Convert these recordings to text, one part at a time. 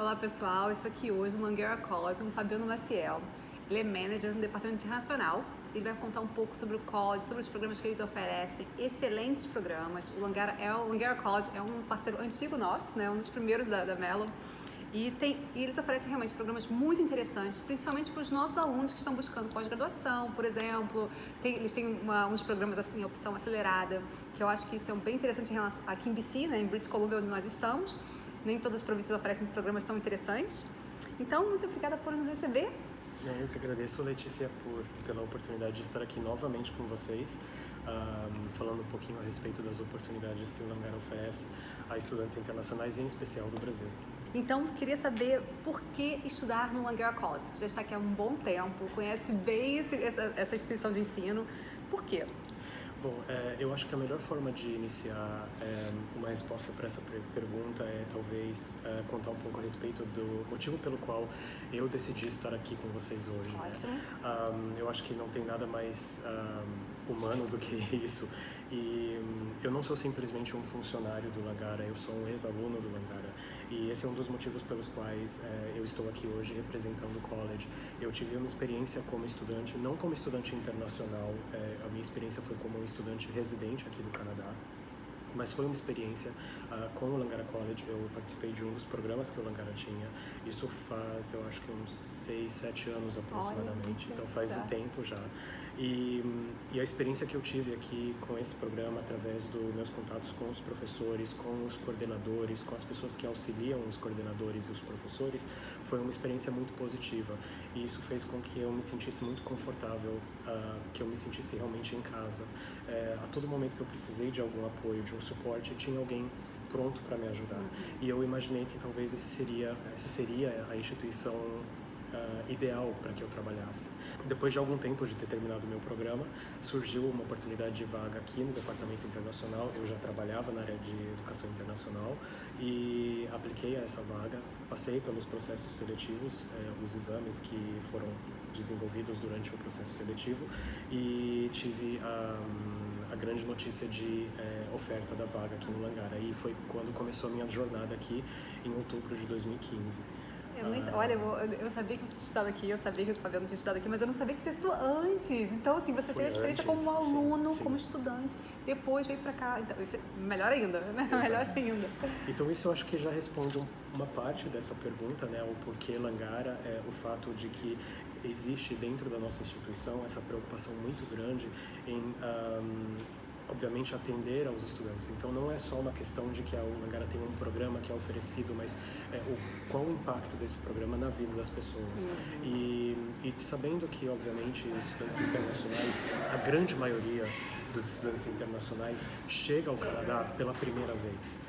Olá pessoal, estou aqui hoje no Langara College com o Fabiano Maciel. Ele é manager no departamento internacional. Ele vai contar um pouco sobre o college, sobre os programas que eles oferecem, excelentes programas. O Langara College é um parceiro antigo nosso, né? Um dos primeiros da Mellon. E eles oferecem realmente programas muito interessantes, principalmente para os nossos alunos que estão buscando pós-graduação, por exemplo. Eles têm uns programas em opção acelerada, que eu acho que isso é bem interessante aqui em BC, né, em British Columbia, onde nós estamos. Nem todas as províncias oferecem programas tão interessantes. Então, muito obrigada por nos receber. Eu que agradeço, Letícia, pela oportunidade de estar aqui novamente com vocês, falando um pouquinho a respeito das oportunidades que o Langara oferece a estudantes internacionais, em especial do Brasil. Então, queria saber por que estudar no Langara College. Você já está aqui há um bom tempo, conhece bem essa instituição de ensino. Por quê? Bom, eu acho que a melhor forma de iniciar uma resposta para essa pergunta é talvez contar um pouco a respeito do motivo pelo qual eu decidi estar aqui com vocês hoje. Ótimo. Né? Eu acho que não tem nada mais humano do que isso. E eu não sou simplesmente um funcionário do Langara, eu sou um ex-aluno do Langara. E esse é um dos motivos pelos quais eu estou aqui hoje representando o college. Eu tive uma experiência como estudante, não como estudante internacional, a minha experiência foi como um estudante residente aqui do Canadá. Mas foi uma experiência com o Langara College. Eu participei de um dos programas que o Langara tinha. Isso faz, eu acho que uns 6, 7 anos aproximadamente. Então faz um tempo já. E a experiência que eu tive aqui com esse programa, através dos meus contatos com os professores, com os coordenadores, com as pessoas que auxiliam os coordenadores e os professores, foi uma experiência muito positiva. E isso fez com que eu me sentisse muito confortável, que eu me sentisse realmente em casa. A todo momento que eu precisei de algum apoio, de um suporte, tinha alguém pronto para me ajudar. E eu imaginei que talvez essa seria a instituição ideal para que eu trabalhasse. Depois de algum tempo de ter terminado o meu programa, surgiu uma oportunidade de vaga aqui no Departamento Internacional. Eu já trabalhava na área de Educação Internacional e apliquei a essa vaga, passei pelos processos seletivos, os exames que foram desenvolvidos durante o processo seletivo e tive a grande notícia de oferta da vaga aqui no Langara. E foi quando começou a minha jornada aqui, em outubro de 2015. Olha, eu sabia que você tinha estudado aqui, eu sabia que o Fabiano tinha estudado aqui, mas eu não sabia que tinha sido antes. Então, assim, você teve a experiência como um aluno, como estudante, depois veio pra cá. Então, isso é melhor ainda, né? Exato. Melhor ainda. Então, isso eu acho que já responde uma parte dessa pergunta, né? O porquê Langara, o fato de que existe dentro da nossa instituição essa preocupação muito grande em obviamente atender aos estudantes. Então não é só uma questão de que o Langara tem um programa que é oferecido, mas qual o impacto desse programa na vida das pessoas. E sabendo que obviamente os estudantes internacionais, a grande maioria dos estudantes internacionais chega ao Canadá pela primeira vez.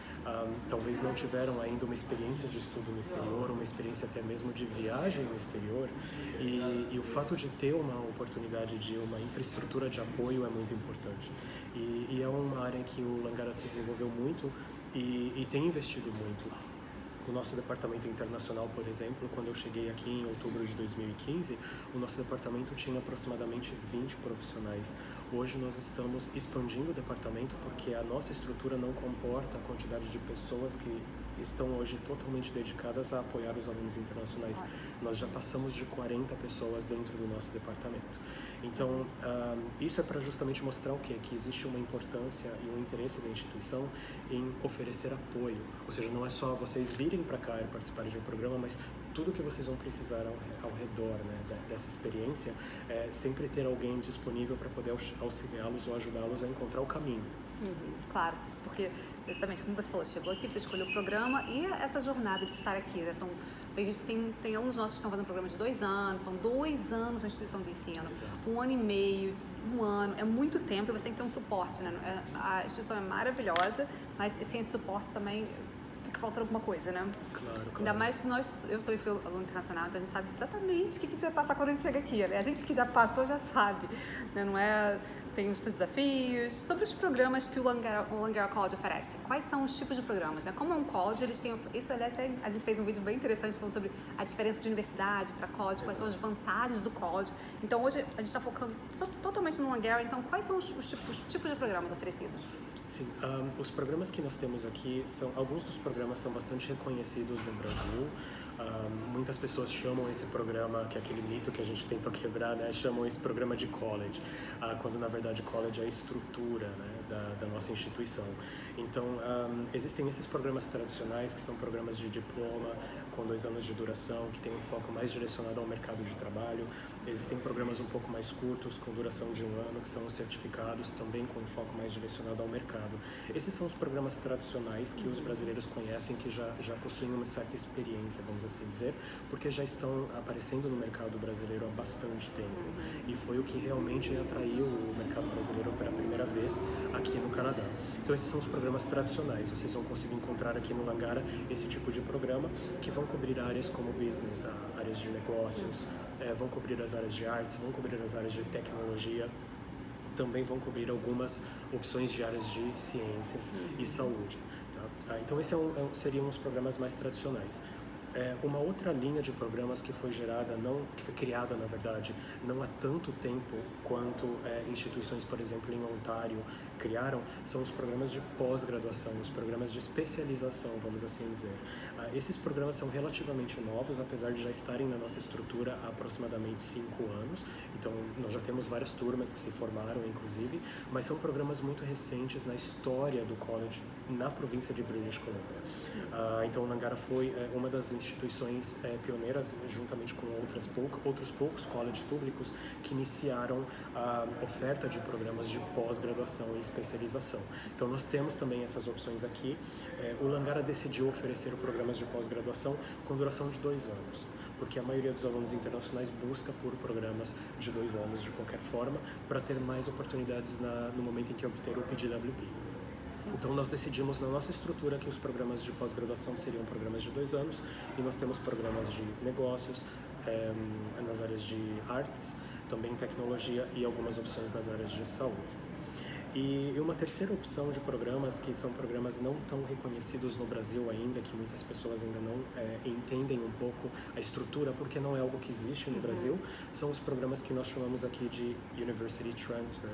Talvez não tiveram ainda uma experiência de estudo no exterior, uma experiência até mesmo de viagem no exterior, e o fato de ter uma oportunidade de uma infraestrutura de apoio é muito importante. E é uma área em que o Langara se desenvolveu muito e tem investido muito. O nosso departamento internacional, por exemplo, quando eu cheguei aqui em outubro de 2015, o nosso departamento tinha aproximadamente 20 profissionais. Hoje nós estamos expandindo o departamento porque a nossa estrutura não comporta a quantidade de pessoas que estão hoje totalmente dedicadas a apoiar os alunos internacionais. Nós já passamos de 40 pessoas dentro do nosso departamento. Então, isso é para justamente mostrar o quê? Que existe uma importância e um interesse da instituição em oferecer apoio. Ou seja, não é só vocês virem para cá e participarem de um programa, mas tudo que vocês vão precisar ao redor, né, dessa experiência, sempre ter alguém disponível para poder auxiliá-los ou ajudá-los a encontrar o caminho. Claro, porque exatamente como você falou, chegou aqui, você escolheu o programa e essa jornada de estar aqui, né? Tem gente que tem alunos nossos que estão fazendo um programa de 2 anos, são 2 anos na instituição de ensino, Exato. 1 ano e meio, 1 ano, é muito tempo e você tem que ter um suporte, né? A instituição é maravilhosa, mas sem esse suporte também fica faltando alguma coisa, né? Claro. Ainda mais se eu também fui aluno internacional, então a gente sabe exatamente o que a gente vai passar quando a gente chega aqui. A gente que já passou já sabe, né? Não é tem os seus desafios. Sobre os programas que o Langara College oferece, quais são os tipos de programas, né? Como é um college, eles têm... Isso, aliás, a gente fez um vídeo bem interessante falando sobre a diferença de universidade para college, quais são as vantagens do college. Então, hoje, a gente está focando totalmente no Langara. Então, quais são os tipos de programas oferecidos? Sim, os programas que nós temos aqui, alguns dos programas são bastante reconhecidos no Brasil. Muitas pessoas chamam esse programa, que é aquele mito que a gente tentou quebrar, né? Chamam esse programa de college, quando na verdade college é a estrutura, né, da nossa instituição. Então, existem esses programas tradicionais, que são programas de diploma, com 2 anos de duração, que tem um foco mais direcionado ao mercado de trabalho. Existem programas um pouco mais curtos, com duração de 1 ano, que são os certificados, também com um foco mais direcionado ao mercado. Esses são os programas tradicionais que os brasileiros conhecem, que já possuem uma certa experiência, vamos assim dizer, porque já estão aparecendo no mercado brasileiro há bastante tempo. E foi o que realmente atraiu o mercado brasileiro pela primeira vez aqui no Canadá. Então, esses são os programas tradicionais. Vocês vão conseguir encontrar aqui no Langara esse tipo de programa, que vão cobrir áreas como business, áreas de negócios, vão cobrir as áreas de artes, vão cobrir as áreas de tecnologia, também vão cobrir algumas opções de áreas de ciências e saúde. Tá? Então, esses seriam os programas mais tradicionais. Uma outra linha de programas que foi criada, na verdade, não há tanto tempo quanto instituições, por exemplo, em Ontário, criaram, são os programas de pós-graduação, os programas de especialização, vamos assim dizer. Esses programas são relativamente novos, apesar de já estarem na nossa estrutura há aproximadamente 5 anos. Então, nós já temos várias turmas que se formaram, inclusive, mas são programas muito recentes na história do college na província de British Columbia. Então, o Langara foi uma das instituições pioneiras, juntamente com outros poucos colleges públicos, que iniciaram a oferta de programas de pós-graduação e especialização. Então, nós temos também essas opções aqui. O Langara decidiu oferecer programas de pós-graduação com duração de 2 anos, porque a maioria dos alunos internacionais busca por programas de 2 anos de qualquer forma, para ter mais oportunidades no momento em que obter o PGWP. Então, nós decidimos na nossa estrutura que os programas de pós-graduação seriam programas de 2 anos, e nós temos programas de negócios, nas áreas de artes, também tecnologia e algumas opções nas áreas de saúde. E uma terceira opção de programas, que são programas não tão reconhecidos no Brasil ainda, que muitas pessoas ainda não entendem um pouco a estrutura, porque não é algo que existe no Brasil, são os programas que nós chamamos aqui de University Transfer,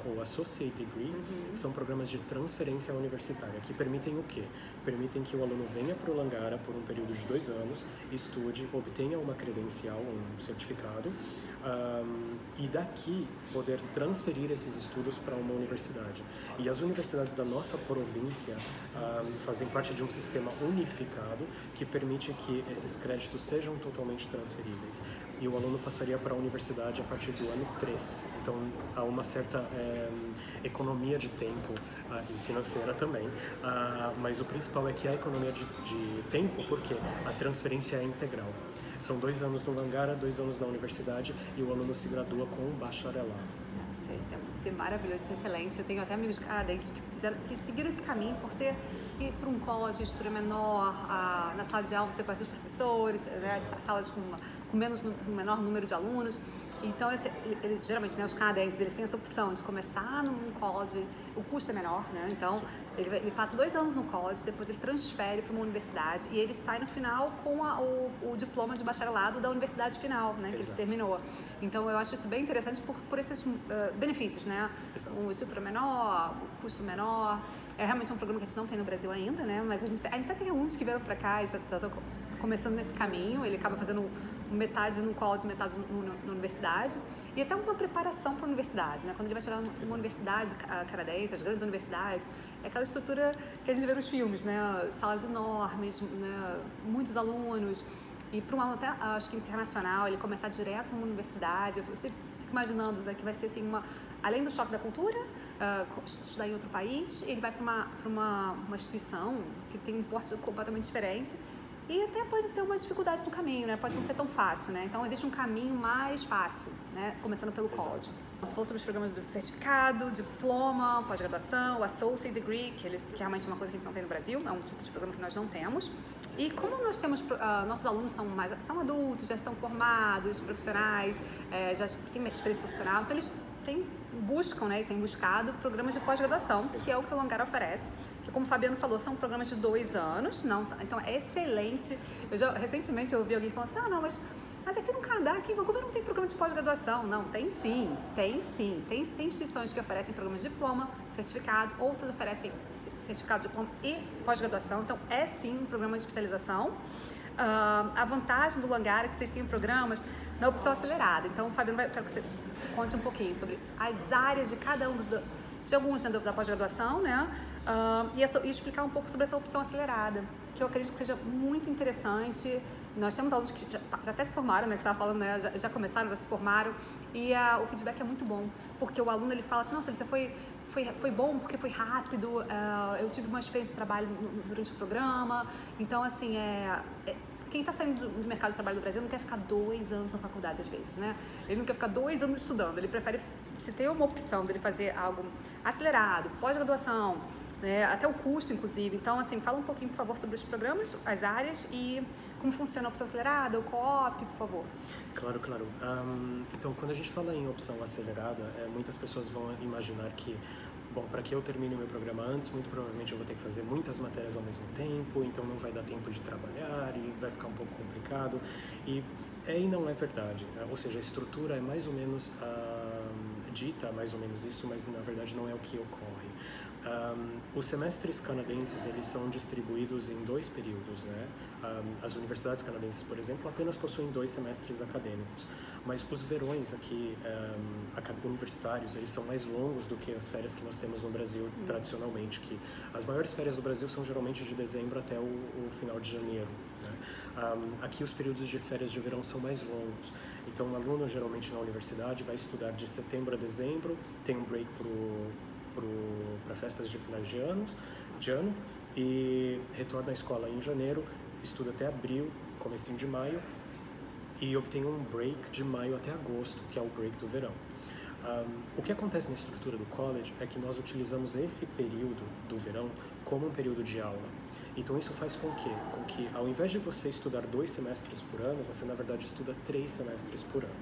ou Associate Degree. São programas de transferência universitária, que permitem o quê? Permitem que o aluno venha para o Langara por um período de 2 anos, estude, obtenha uma credencial, um certificado, e daqui poder transferir esses estudos para uma universidade. E as universidades da nossa província fazem parte de um sistema unificado que permite que esses créditos sejam totalmente transferíveis. E o aluno passaria para a universidade a partir do ano 3. Então, há uma certa economia de tempo e financeira também. Mas o principal é que há economia de tempo, porque a transferência é integral. São 2 anos no Langara, 2 anos na universidade, e o aluno se gradua com um bacharelado. Isso é maravilhoso, isso é excelente. Eu tenho até amigos canadenses que seguiram esse caminho por ir para um college de estrutura menor, na sala de aula você conhece os professores, né, salas com menor número de alunos. Então, eles geralmente, né, os canadenses, eles têm essa opção de começar num college, o custo é menor, né? Então, ele passa 2 anos no college, depois ele transfere para uma universidade e ele sai no final com o diploma de bacharelado da universidade final, né, que ele terminou. Então, eu acho isso bem interessante por esses benefícios, né? O estrutura menor, o custo menor. É realmente um programa que a gente não tem no Brasil ainda, né? Mas a gente até tem alunos que vieram para cá e já estão começando nesse caminho. Ele acaba fazendo metade no college, metade na universidade, e até uma preparação para a universidade, né? Quando ele vai chegar numa universidade canadense, as grandes universidades, é aquela estrutura que a gente vê nos filmes, né? Salas enormes, né? Muitos alunos, e para um aluno até, acho que internacional, ele começar direto numa universidade, você fica imaginando, né, que vai ser assim, além do choque da cultura, estudar em outro país, ele vai para uma instituição que tem um porte completamente diferente, e até pode ter umas dificuldades no caminho, né? Pode não ser tão fácil, né? Então, existe um caminho mais fácil, né? Começando pelo college. Você falou sobre os programas de certificado, diploma, pós-graduação, o Associate Degree, que realmente é uma coisa que a gente não tem no Brasil, é um tipo de programa que nós não temos. E como nós temos, nossos alunos são adultos, já são formados, profissionais, já têm experiência profissional, então eles têm buscam, né, têm buscado programas de pós-graduação, que é o que o Langara oferece, que como o Fabiano falou, são programas de 2 anos, então é excelente. Recentemente eu ouvi alguém falando assim, não, mas aqui no Canadá, aqui em Vancouver não tem programa de pós-graduação. Não, tem sim. Tem instituições que oferecem programas de diploma, certificado, outras oferecem certificado de diploma e pós-graduação, então é sim um programa de especialização. A vantagem do Langara é que vocês têm programas na opção acelerada. Então, Fabiano, quero que você conte um pouquinho sobre as áreas de cada um de alguns da pós-graduação, né? E explicar um pouco sobre essa opção acelerada, que eu acredito que seja muito interessante. Nós temos alunos que já até se formaram, né? Que você estava falando, né? Já começaram, já se formaram. E o feedback é muito bom, porque o aluno ele fala assim, nossa, foi bom porque foi rápido, eu tive uma experiência de trabalho durante o programa. Então, assim, quem está saindo do mercado de trabalho do Brasil não quer ficar 2 anos na faculdade, às vezes, né? Ele não quer ficar 2 anos estudando, ele prefere, se ter uma opção dele fazer algo acelerado, pós-graduação, né? Até o custo, inclusive. Então, assim, fala um pouquinho, por favor, sobre os programas, as áreas e como funciona a opção acelerada, o co-op, por favor. Claro. Então, quando a gente fala em opção acelerada, muitas pessoas vão imaginar que, bom, para que eu termine o meu programa antes, muito provavelmente eu vou ter que fazer muitas matérias ao mesmo tempo, então não vai dar tempo de trabalhar e vai ficar um pouco complicado. E não é verdade, né? Ou seja, a estrutura é mais ou menos dita, mais ou menos isso, mas na verdade não é o que ocorre. Os semestres canadenses, eles são distribuídos em 2 períodos, né? As universidades canadenses, por exemplo, apenas possuem 2 semestres acadêmicos, mas os verões aqui universitários, eles são mais longos do que as férias que nós temos no Brasil tradicionalmente, que as maiores férias do Brasil são geralmente de dezembro até o final de janeiro, né? Aqui os períodos de férias de verão são mais longos, então um aluno geralmente na universidade vai estudar de setembro a dezembro, tem um break para festas de finais de ano e retorna à escola em janeiro, estuda até abril, comecinho de maio e obtém um break de maio até agosto, que é o break do verão. O que acontece na estrutura do college é que nós utilizamos esse período do verão como um período de aula. Então isso faz com que ao invés de você estudar 2 semestres por ano, você na verdade estuda 3 semestres por ano.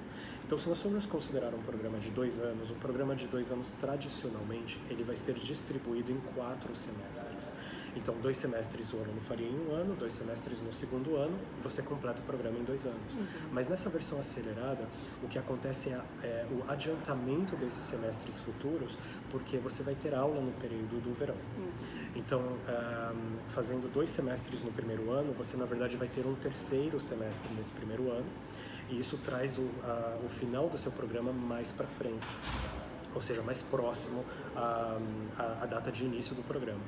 Então se nós formos considerar um programa de 2 anos, um programa de 2 anos tradicionalmente, ele vai ser distribuído em 4 semestres. Então 2 semestres o aluno faria em 1 ano, 2 semestres no segundo ano, você completa o programa em 2 anos. Mas nessa versão acelerada, o que acontece é o adiantamento desses semestres futuros, porque você vai ter aula no período do verão. Então, fazendo 2 semestres no primeiro ano, você na verdade vai ter um 3º semestre nesse primeiro ano, e isso traz o final do seu programa mais para frente, ou seja, mais próximo à data de início do programa.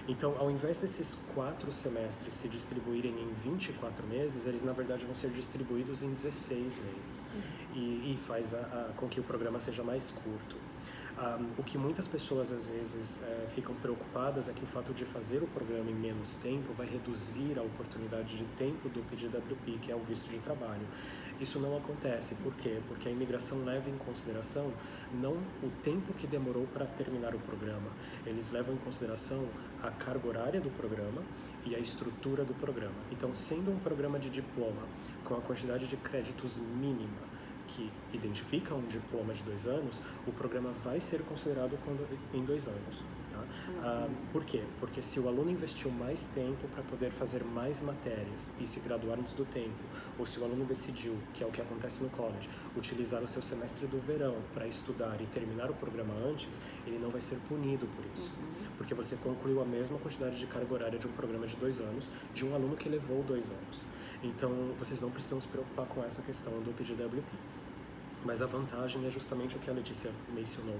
Então, ao invés desses 4 semestres se distribuírem em 24 meses, eles na verdade vão ser distribuídos em 16 meses, e faz com que o programa seja mais curto. O que muitas pessoas às vezes ficam preocupadas é que o fato de fazer o programa em menos tempo vai reduzir a oportunidade de tempo do PGWP, que é o visto de trabalho. Isso não acontece. Por quê? Porque a imigração leva em consideração não o tempo que demorou para terminar o programa, eles levam em consideração a carga horária do programa e a estrutura do programa. Então, sendo um programa de diploma com a quantidade de créditos mínima que identifica um diploma de 2 anos, o programa vai ser considerado em 2 anos. Tá? Por quê? Porque se o aluno investiu mais tempo para poder fazer mais matérias e se graduar antes do tempo, ou se o aluno decidiu, que é o que acontece no college, utilizar o seu semestre do verão para estudar e terminar o programa antes, ele não vai ser punido por isso. Porque você concluiu a mesma quantidade de carga horária de um programa de 2 anos, de um aluno que levou 2 anos. Então, vocês não precisam se preocupar com essa questão do PGWP. Mas a vantagem é justamente o que a Letícia mencionou.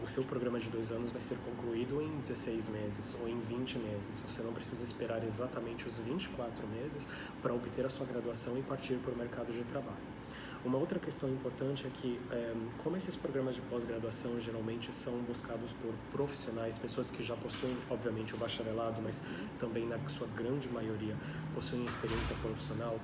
O seu programa de 2 anos vai ser concluído em 16 meses ou em 20 meses. Você não precisa esperar exatamente os 24 meses para obter a sua graduação e partir para o mercado de trabalho. Uma outra questão importante é que, como esses programas de pós-graduação geralmente são buscados por profissionais, pessoas que já possuem, obviamente, o bacharelado, mas também, na sua grande maioria, possuem experiência profissional,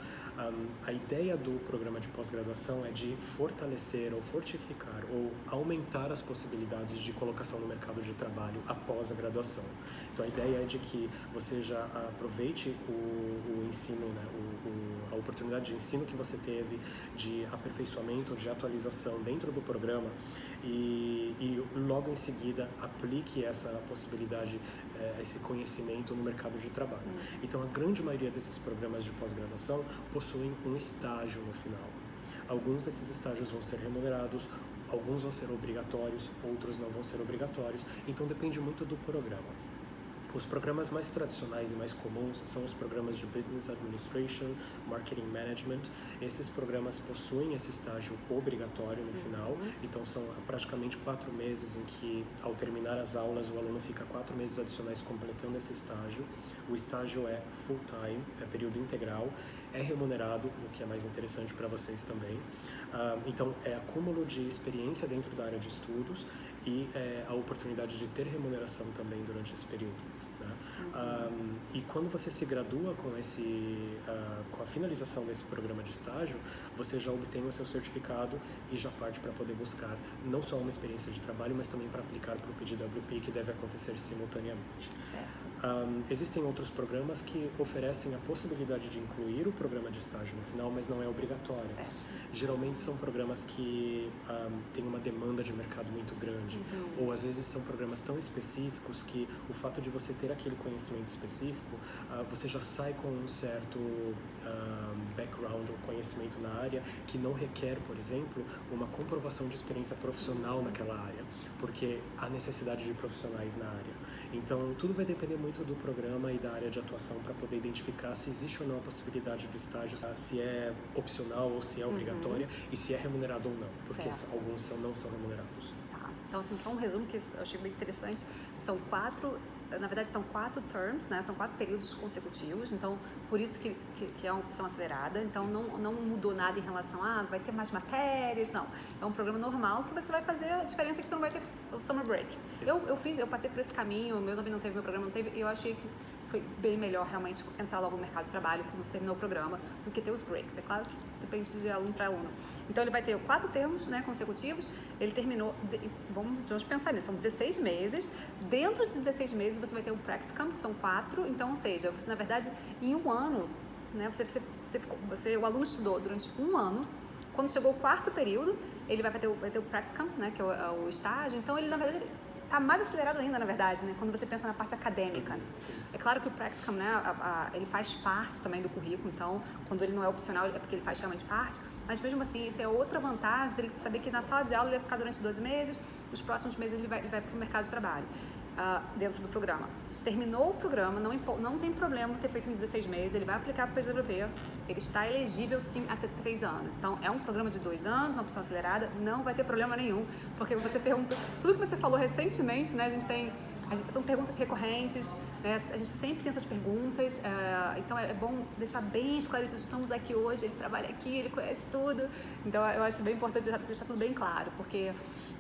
a ideia do programa de pós-graduação é de fortalecer ou fortificar ou aumentar as possibilidades de colocação no mercado de trabalho após a graduação. Então, a ideia é de que você já aproveite o ensino, né, a oportunidade de ensino que você teve, de de aperfeiçoamento, de atualização dentro do programa e logo em seguida aplique essa possibilidade, esse conhecimento no mercado de trabalho. Então, a grande maioria desses programas de pós-graduação possuem um estágio no final. Alguns desses estágios vão ser remunerados, alguns vão ser obrigatórios, outros não vão ser obrigatórios, então depende muito do programa. Os programas mais tradicionais e mais comuns são os programas de Business Administration, Marketing Management. Esses programas possuem esse estágio obrigatório no final, então são praticamente 4 meses em que, ao terminar as aulas, o aluno fica 4 meses adicionais completando esse estágio. O estágio é full-time, é período integral, é remunerado, o que é mais interessante para vocês também. Então, é acúmulo de experiência dentro da área de estudos e a oportunidade de ter remuneração também durante esse período. E quando você se gradua com a finalização desse programa de estágio, você já obtém o seu certificado e já parte para poder buscar não só uma experiência de trabalho, mas também para aplicar para o PGWP, que deve acontecer simultaneamente. Existem outros programas que oferecem a possibilidade de incluir o programa de estágio no final, mas não é obrigatório. Geralmente são programas que têm uma demanda de mercado muito grande, ou às vezes são programas tão específicos que o fato de você ter aquele conhecimento específico, você já sai com um certo background ou conhecimento na área que não requer, por exemplo, uma comprovação de experiência profissional naquela área, porque há necessidade de profissionais na área. Então, tudo vai depender muito do programa e da área de atuação para poder identificar se existe ou não a possibilidade do estágio, se é opcional ou se é obrigatória e se é remunerado ou não, porque alguns não são remunerados. Tá. Então, assim, só um resumo que eu achei bem interessante. São 4 terms, né? São 4 períodos consecutivos, então por isso que é uma opção acelerada. Então não mudou nada em relação a vai ter mais matérias, não. É um programa normal que você vai fazer, a diferença é que você não vai ter o summer break. Eu passei por esse caminho, meu nome não teve, meu programa não teve, e eu achei que foi bem melhor realmente entrar logo no mercado de trabalho quando você terminou o programa do que ter os breaks. É claro que depende de aluno para aluno. Então ele vai ter 4 termos, né, consecutivos. Ele terminou, vamos pensar nisso, são 16 meses. Dentro de 16 meses você vai ter o practicum, que são 4. Então, ou seja, você na verdade em um ano, né, o aluno estudou durante um ano. Quando chegou o 4º período, ele vai ter o practicum, né, que é o estágio. Então ele na verdade está mais acelerado ainda, na verdade, né? Quando você pensa na parte acadêmica. É claro que o practicum, né, ele faz parte também do currículo, então, quando ele não é opcional, é porque ele faz realmente parte, mas mesmo assim, isso é outra vantagem dele saber que na sala de aula ele vai ficar durante 12 meses, os próximos meses ele vai para o mercado de trabalho, dentro do programa. Terminou o programa, não tem problema ter feito em 16 meses, ele vai aplicar para o PGWP, ele está elegível sim até 3 anos. Então, é um programa de 2 anos, uma opção acelerada, não vai ter problema nenhum, porque você pergunta, tudo que você falou recentemente, né, são perguntas recorrentes, né, a gente sempre tem essas perguntas, então é bom deixar bem esclarecido, estamos aqui hoje, ele trabalha aqui, ele conhece tudo, então eu acho bem importante deixar tudo bem claro, porque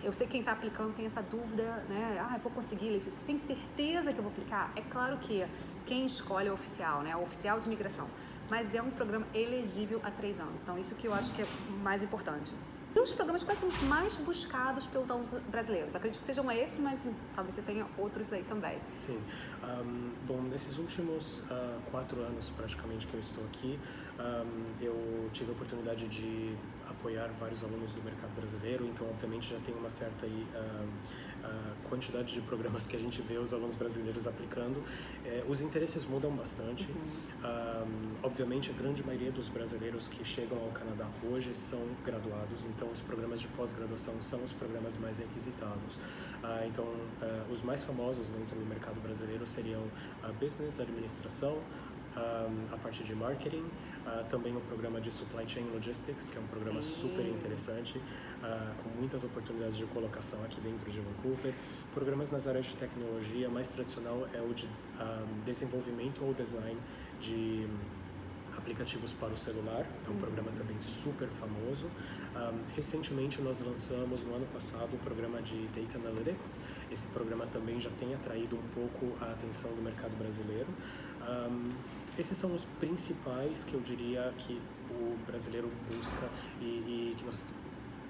eu sei que quem está aplicando tem essa dúvida, né, eu vou conseguir, Letícia, você tem certeza que eu vou aplicar? É claro que quem escolhe é o oficial, né, o oficial de imigração, mas é um programa elegível a 3 anos, então isso que eu acho que é mais importante. E os programas quais são os mais buscados pelos alunos brasileiros? Acredito que sejam esses, mas talvez você tenha outros aí também. Sim. Bom, nesses últimos 4 anos praticamente que eu estou aqui, eu tive a oportunidade de apoiar vários alunos do mercado brasileiro, então obviamente já tem uma certa quantidade de programas que a gente vê os alunos brasileiros aplicando. Os interesses mudam bastante. Obviamente a grande maioria dos brasileiros que chegam ao Canadá hoje são graduados, então os programas de pós-graduação são os programas mais requisitados. Então os mais famosos dentro do mercado brasileiro seriam a Business Administração, a parte de marketing, também o programa de Supply Chain Logistics, que é um programa super interessante, com muitas oportunidades de colocação aqui dentro de Vancouver. Programas nas áreas de tecnologia, mais tradicional é o de desenvolvimento ou design de aplicativos para o celular, é um programa também super famoso. Recentemente nós lançamos, no ano passado, o programa de Data Analytics. Esse programa também já tem atraído um pouco a atenção do mercado brasileiro. Esses são os principais que eu diria que o brasileiro busca e que nós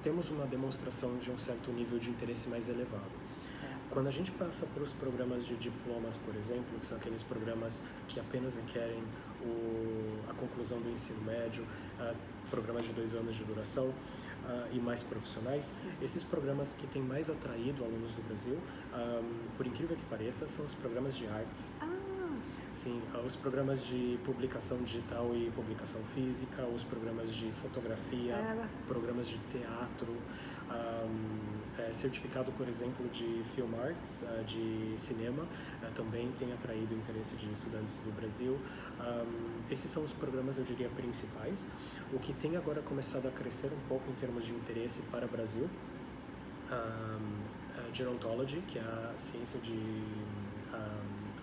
temos uma demonstração de um certo nível de interesse mais elevado. Quando a gente passa para os programas de diplomas, por exemplo, que são aqueles programas que apenas requerem a conclusão do ensino médio, programas de 2 anos de duração e mais profissionais, esses programas que têm mais atraído alunos do Brasil, por incrível que pareça, são os programas de artes. Sim, os programas de publicação digital e publicação física, os programas de fotografia, programas de teatro, certificado, por exemplo, de Film Arts, de cinema, também tem atraído o interesse de estudantes do Brasil. Esses são os programas, eu diria, principais. O que tem agora começado a crescer um pouco em termos de interesse para o Brasil, Gerontology, que é a ciência de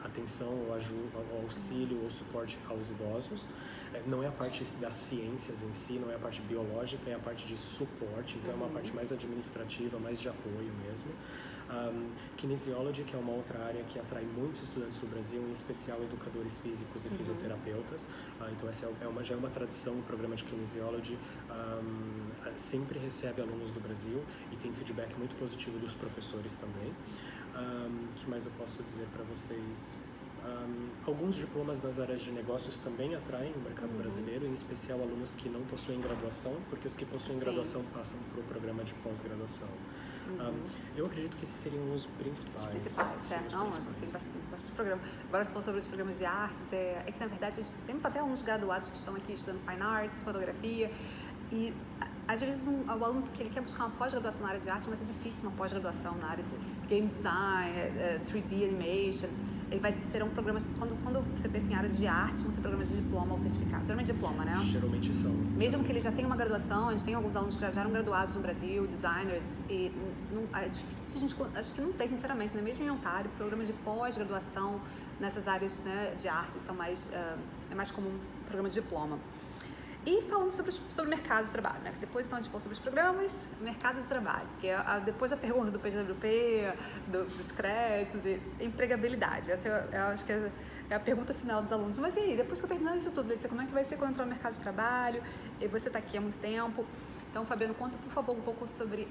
atenção ou ajuda, ou auxílio ou suporte aos idosos. Não é a parte das ciências em si, não é a parte biológica, é a parte de suporte, então é uma parte mais administrativa, mais de apoio mesmo. Kinesiology, que é uma outra área que atrai muitos estudantes do Brasil, em especial educadores físicos e fisioterapeutas. Então essa já é uma tradição, o programa de Kinesiology sempre recebe alunos do Brasil e tem feedback muito positivo dos professores também. O que mais eu posso dizer para vocês? Alguns diplomas nas áreas de negócios também atraem o mercado brasileiro, em especial alunos que não possuem graduação, porque os que possuem graduação passam para o programa de pós-graduação. Eu acredito que esses seriam os principais. Tem bastante programa. Agora você falou sobre os programas de artes, é que na verdade temos até alguns graduados que estão aqui estudando Fine Arts, fotografia, e às vezes o aluno que ele quer buscar uma pós-graduação na área de arte, mas é difícil uma pós-graduação na área de game design, 3D animation. Serão programas, quando você pensa em áreas de arte, vão ser programas de diploma ou certificado. Geralmente diploma, né? Geralmente são. Mesmo que ele já tenha uma graduação, a gente tem alguns alunos que já eram graduados no Brasil, designers, e é difícil, a gente, acho que não tem, sinceramente, né? Mesmo em Ontário, programas de pós-graduação nessas áreas, né, de arte são mais, é mais comum programa de diploma. E falando sobre o mercado de trabalho, né? Depois então a gente falou sobre os programas, mercado de trabalho, que é depois a pergunta do PGWP, dos créditos e empregabilidade. Essa eu acho que é a pergunta final dos alunos. Mas e aí, depois que eu terminar isso tudo, como é que vai ser quando entrar no mercado de trabalho? E você está aqui há muito tempo. Então, Fabiano, conta, por favor, um pouco sobre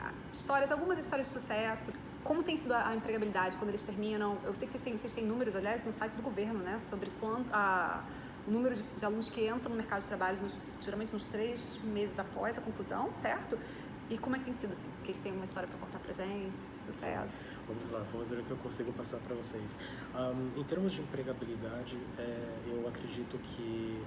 algumas histórias de sucesso. Como tem sido a empregabilidade quando eles terminam? Eu sei que vocês têm números, aliás, no site do governo, né? Sobre o número de alunos que entram no mercado de trabalho, geralmente nos 3 meses após a conclusão, certo? E como é que tem sido assim? Porque eles têm uma história para contar pra gente, sucesso. Vamos lá, vamos ver o que eu consigo passar para vocês. Em termos de empregabilidade, eu acredito que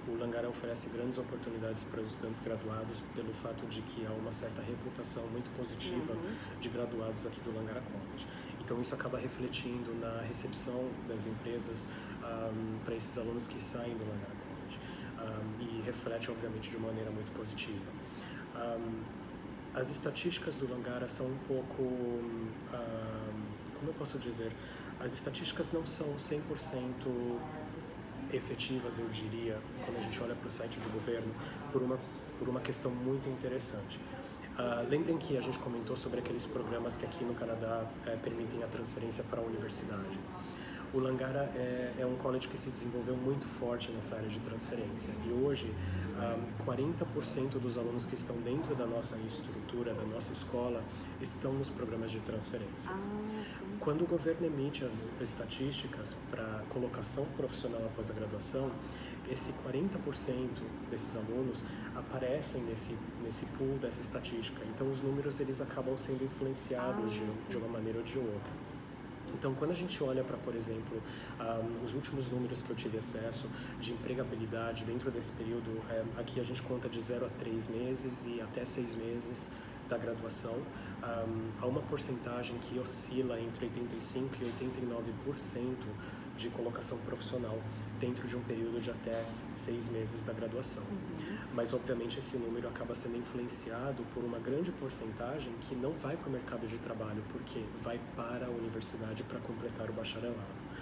o Langara oferece grandes oportunidades para os estudantes graduados pelo fato de que há uma certa reputação muito positiva de graduados aqui do Langara College. Então isso acaba refletindo na recepção das empresas para esses alunos que saem do Langara College e reflete obviamente de uma maneira muito positiva. As estatísticas do Langara são um pouco, como eu posso dizer, as estatísticas não são 100% efetivas, eu diria, quando a gente olha para o site do governo, por uma questão muito interessante. Lembrem que a gente comentou sobre aqueles programas que aqui no Canadá permitem a transferência para a universidade. O Langara é um college que se desenvolveu muito forte nessa área de transferência e hoje 40% dos alunos que estão dentro da nossa estrutura, da nossa escola, estão nos programas de transferência. Quando o governo emite as estatísticas para colocação profissional após a graduação, esse 40% desses alunos aparecem nesse pool dessa estatística. Então os números eles acabam sendo influenciados de uma maneira ou de outra. Então, quando a gente olha para, por exemplo, os últimos números que eu tive acesso de empregabilidade dentro desse período, aqui a gente conta de 0 a 3 meses e até 6 meses da graduação, há uma porcentagem que oscila entre 85% e 89% de colocação profissional dentro de um período de até 6 meses da graduação. Mas, obviamente, esse número acaba sendo influenciado por uma grande porcentagem que não vai para o mercado de trabalho, porque vai para a universidade para completar o bacharelado.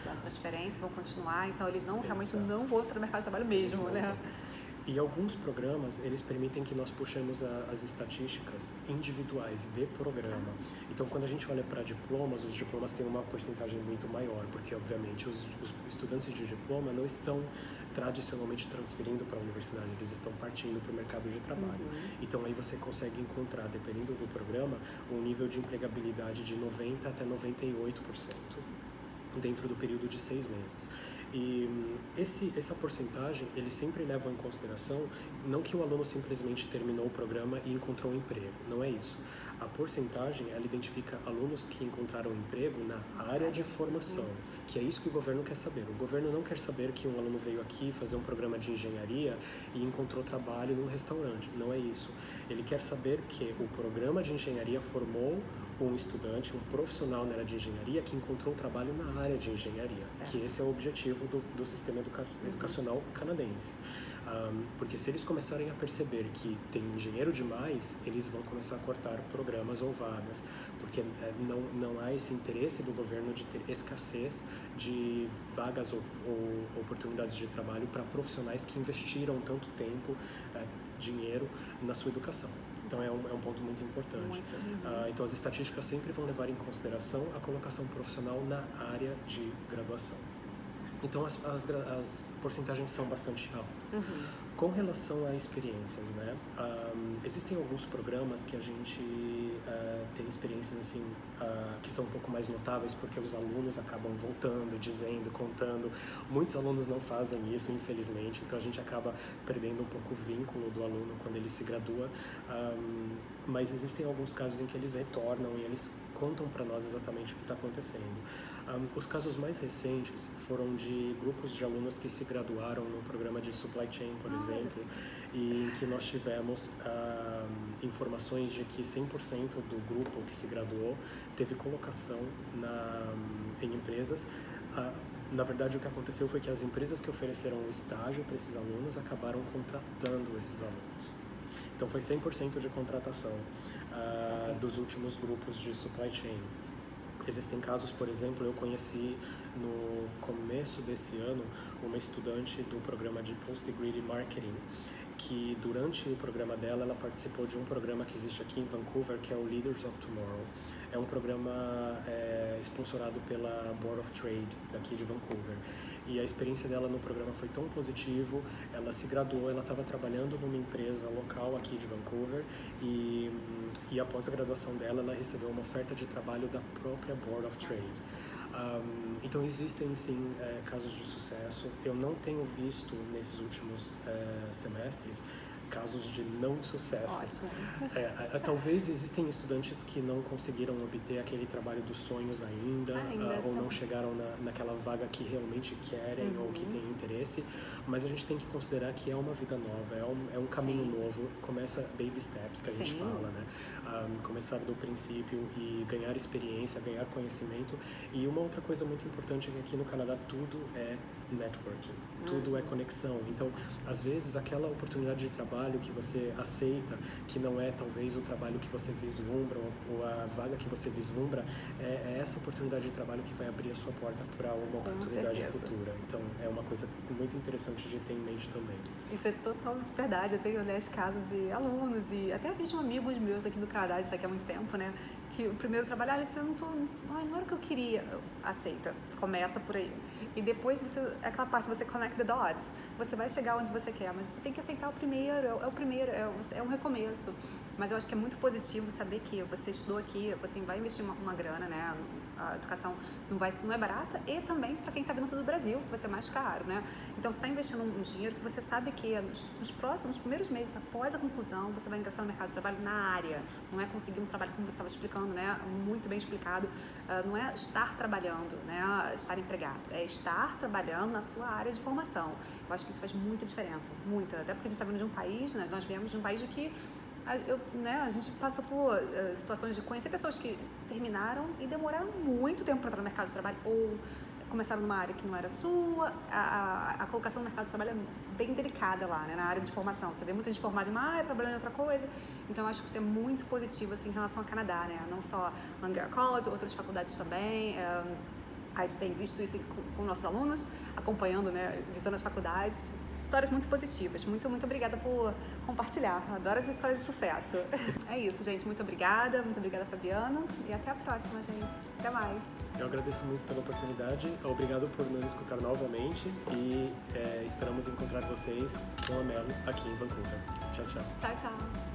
A transferência vão continuar, então eles realmente não vão para o mercado de trabalho mesmo, né? E alguns programas, eles permitem que nós puxemos as estatísticas individuais de programa. Então, quando a gente olha para diplomas, os diplomas têm uma porcentagem muito maior, porque, obviamente, os estudantes de diploma não estão tradicionalmente transferindo para a universidade, eles estão partindo para o mercado de trabalho. Então, aí você consegue encontrar, dependendo do programa, um nível de empregabilidade de 90% até 98% dentro do período de 6 meses. E essa porcentagem, eles sempre levam em consideração não que o aluno simplesmente terminou o programa e encontrou um emprego, não é isso. A porcentagem, ela identifica alunos que encontraram emprego na área de formação, que é isso que o governo quer saber. O governo não quer saber que um aluno veio aqui fazer um programa de engenharia e encontrou trabalho num restaurante, não é isso. Ele quer saber que o programa de engenharia formou um estudante, um profissional na área de engenharia que encontrou trabalho na área de engenharia, certo. Que esse é o objetivo do sistema educacional canadense. Porque se eles começarem a perceber que tem engenheiro demais, eles vão começar a cortar programas ou vagas, porque não há esse interesse do governo de ter escassez de vagas ou oportunidades de trabalho para profissionais que investiram tanto tempo, dinheiro na sua educação. Então é um ponto muito importante. Então as estatísticas sempre vão levar em consideração a colocação profissional na área de graduação. Então as porcentagens são bastante altas. Com relação a experiências, né? Existem alguns programas que a gente tem experiências assim que são um pouco mais notáveis porque os alunos acabam voltando, dizendo, contando. Muitos alunos não fazem isso, infelizmente, então a gente acaba perdendo um pouco o vínculo do aluno quando ele se gradua. Mas existem alguns casos em que eles retornam e eles contam para nós exatamente o que está acontecendo. Os casos mais recentes foram de grupos de alunos que se graduaram no programa de Supply Chain, por exemplo, e em que nós tivemos informações de que 100% do grupo que se graduou teve colocação em empresas. Na verdade, o que aconteceu foi que as empresas que ofereceram o estágio para esses alunos acabaram contratando esses alunos. Então, foi 100% de contratação dos últimos grupos de Supply Chain. Existem casos, por exemplo, eu conheci no começo desse ano uma estudante do programa de Post-Degree de Marketing, que durante o programa dela, ela participou de um programa que existe aqui em Vancouver, que é o Leaders of Tomorrow. É um programa sponsorado pela Board of Trade daqui de Vancouver. E a experiência dela no programa foi tão positiva, ela se graduou, ela estava trabalhando numa empresa local aqui de Vancouver e após a graduação dela, ela recebeu uma oferta de trabalho da própria Board of Trade. Então existem sim casos de sucesso. Eu não tenho visto nesses últimos semestres casos de não sucesso. Ótimo. Talvez existem estudantes que não conseguiram obter aquele trabalho dos sonhos ainda ou não chegaram naquela vaga que realmente querem ou que têm interesse, mas a gente tem que considerar que é uma vida nova, é um caminho novo, começa baby steps, que a gente fala, né? Começar do princípio e ganhar experiência, ganhar conhecimento. E uma outra coisa muito importante é que aqui no Canadá tudo é networking, tudo é conexão. Então, às vezes, aquela oportunidade de trabalho que você aceita, que não é talvez o trabalho que você vislumbra ou a vaga que você vislumbra, é essa oportunidade de trabalho que vai abrir a sua porta para uma oportunidade futura. Então, é uma coisa muito interessante de ter em mente também. Isso é totalmente verdade. Eu tenho, aliás, casos de alunos e até mesmo amigos meus aqui do Canadá, já aqui há muito tempo, né? Que o primeiro trabalho, ele disse, não era o que eu queria. Aceita, começa por aí. E depois, aquela parte, você connect the dots. Você vai chegar onde você quer, mas você tem que aceitar o primeiro, é um recomeço. Mas eu acho que é muito positivo saber que você estudou aqui, você vai investir uma grana, né? A educação não é barata e também para quem está vindo do Brasil, vai ser mais caro, né? Então, você está investindo um dinheiro que você sabe que nos primeiros meses após a conclusão, você vai ingressar no mercado de trabalho na área. Não é conseguir um trabalho como você estava explicando, né? Muito bem explicado. Não é estar trabalhando, né? Estar empregado. É estar trabalhando na sua área de formação. Eu acho que isso faz muita diferença, muita. Até porque a gente está vindo de um país, né? Nós viemos de um país de que a gente passou por situações de conhecer pessoas que terminaram e demoraram muito tempo para entrar no mercado de trabalho ou começaram numa área que não era sua. A colocação no mercado de trabalho é bem delicada lá, né, na área de formação. Você vê muita gente formada em uma área, trabalhando em outra coisa. Então, eu acho que isso é muito positivo assim, em relação ao Canadá, né? Não só Langara College, outras faculdades também. A gente tem visto isso com nossos alunos, acompanhando, né, visitando as faculdades. Histórias muito positivas. Muito, muito obrigada por compartilhar. Adoro as histórias de sucesso. É isso, gente. Muito obrigada, Fabiana. E até a próxima, gente. Até mais. Eu agradeço muito pela oportunidade. Obrigado por nos escutar novamente e esperamos encontrar vocês com a Melo aqui em Vancouver. Tchau, tchau. Tchau, tchau.